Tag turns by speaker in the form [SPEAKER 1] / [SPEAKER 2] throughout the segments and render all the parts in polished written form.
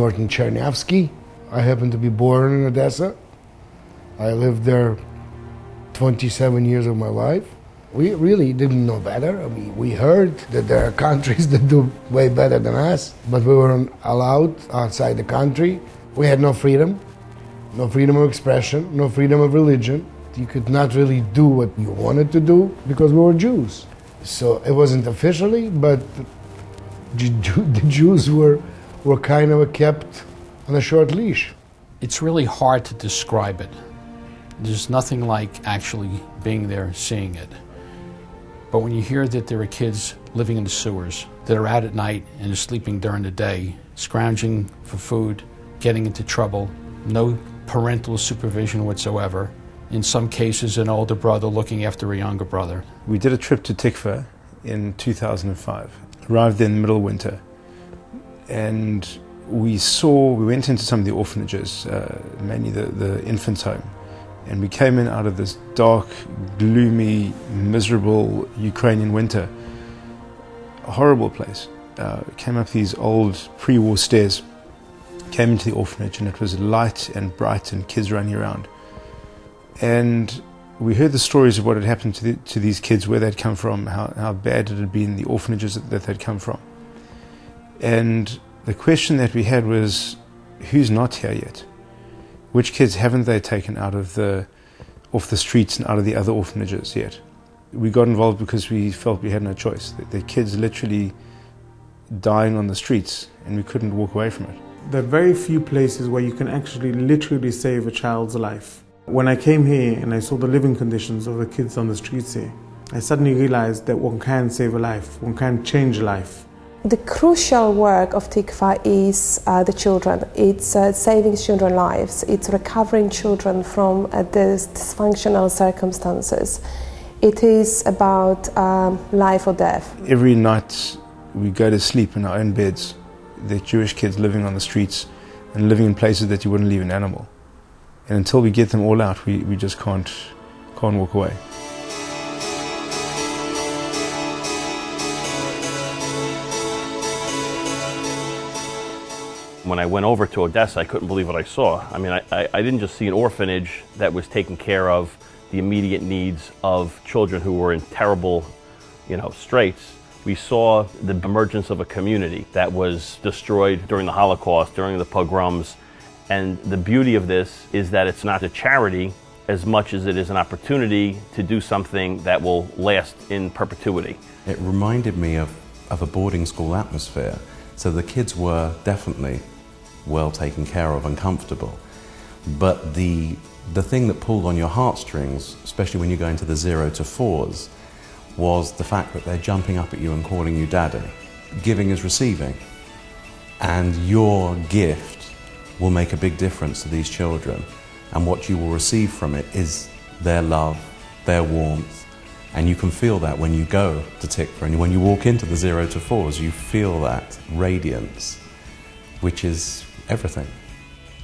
[SPEAKER 1] born in Chernivtsi. I happened to be born in Odessa. I lived there 27 years of my life. We really didn't know better. I mean, we heard that there are countries that do way better than us, but we weren't allowed outside the country. We had no freedom of expression, no freedom of religion. You could not really do what you wanted to do because we were Jews. So it wasn't officially, but the Jews were kind of kept on a short leash.
[SPEAKER 2] It's really hard to describe it. There's nothing like actually being there, seeing it. But when you hear that there are kids living in the sewers that are out at night and are sleeping during the day, scrounging for food, getting into trouble, no parental supervision whatsoever, in some cases an older brother looking after a younger brother.
[SPEAKER 3] We did a trip to Tikva in 2005, arrived there in the middle of winter, and we went into some of the orphanages, mainly the infants' home, and we came in out of this dark, gloomy, miserable Ukrainian winter. A horrible place. Came up these old pre-war stairs, came into the orphanage, and it was light and bright and kids running around. And we heard the stories of what had happened to these kids, where they'd come from, how bad it had been, the orphanages that they'd come from. And the question that we had was, who's not here yet? Which kids haven't they taken off the streets and out of the other orphanages yet? We got involved because we felt we had no choice. The kids literally dying on the streets, and we couldn't walk away from it.
[SPEAKER 4] There are very few places where you can actually literally save a child's life. When I came here and I saw the living conditions of the kids on the streets here, I suddenly realized that one can save a life, one can change a life.
[SPEAKER 5] The crucial work of Tikva is the children. It's saving children's lives. It's recovering children from dysfunctional circumstances. It is about life or death.
[SPEAKER 3] Every night we go to sleep in our own beds. There are Jewish kids living on the streets and living in places that you wouldn't leave an animal. And until we get them all out, we just can't walk away.
[SPEAKER 6] When I went over to Odessa, I couldn't believe what I saw. I mean, I didn't just see an orphanage that was taking care of the immediate needs of children who were in terrible, straits. We saw the emergence of a community that was destroyed during the Holocaust, during the pogroms. And the beauty of this is that it's not a charity as much as it is an opportunity to do something that will last in perpetuity.
[SPEAKER 7] It reminded me of a boarding school atmosphere. So the kids were definitely well taken care of and comfortable. But the thing that pulled on your heartstrings, especially when you go into the 0 to 4s, was the fact that they're jumping up at you and calling you daddy. Giving is receiving. And your gift will make a big difference to these children. And what you will receive from it is their love, their warmth. And you can feel that when you go to Tikva, and when you walk into the 0 to 4s, you feel that radiance, which is everything.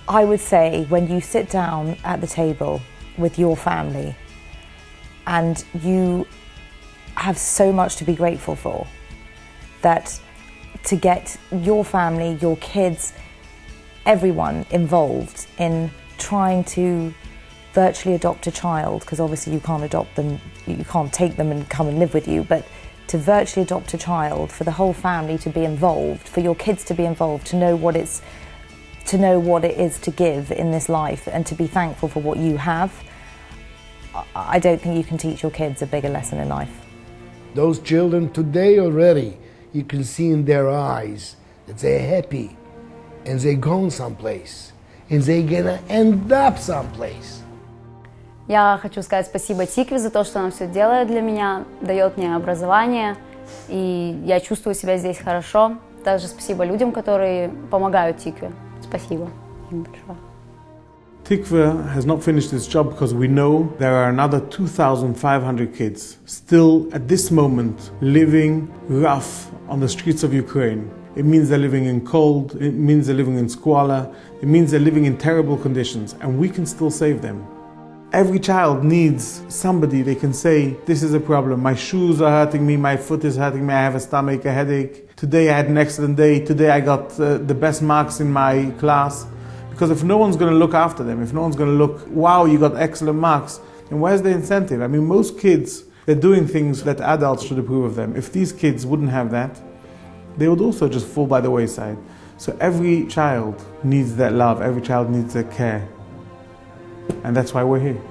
[SPEAKER 8] I would say when you sit down at the table with your family and you have so much to be grateful for, that to get your family, your kids, everyone involved in trying to virtually adopt a child, because obviously you can't adopt them, you can't take them and come and live with you, but to virtually adopt a child, for the whole family to be involved, for your kids to be involved, to know what it is to give in this life and to be thankful for what you have. I don't think you can teach your kids a bigger lesson in life.
[SPEAKER 1] Those children today already, you can see in their eyes that they're happy and they're going someplace and they're gonna end up someplace.
[SPEAKER 9] Я хочу сказать спасибо Тикве за то, что она все делает для меня, дает мне образование, и я чувствую себя здесь хорошо. Также спасибо людям, которые помогают Тикве. Спасибо им большое.
[SPEAKER 4] Tikva has not finished its job because we know there are another 2,500 kids still at this moment living rough on the streets of Ukraine. It means they're living in cold, it means they're living in squalor, it means they're living in terrible conditions, and we can still save them. Every child needs somebody they can say, this is a problem, my shoes are hurting me, my foot is hurting me, I have a stomach, a headache. today I had an excellent day, today I got the best marks in my class. Because if no one's going to look after them, if no one's going to look, wow, you got excellent marks, then where's the incentive? I mean, most kids, they're doing things that adults should approve of them. If these kids wouldn't have that, they would also just fall by the wayside. So every child needs that love, every child needs that care. And that's why we're here.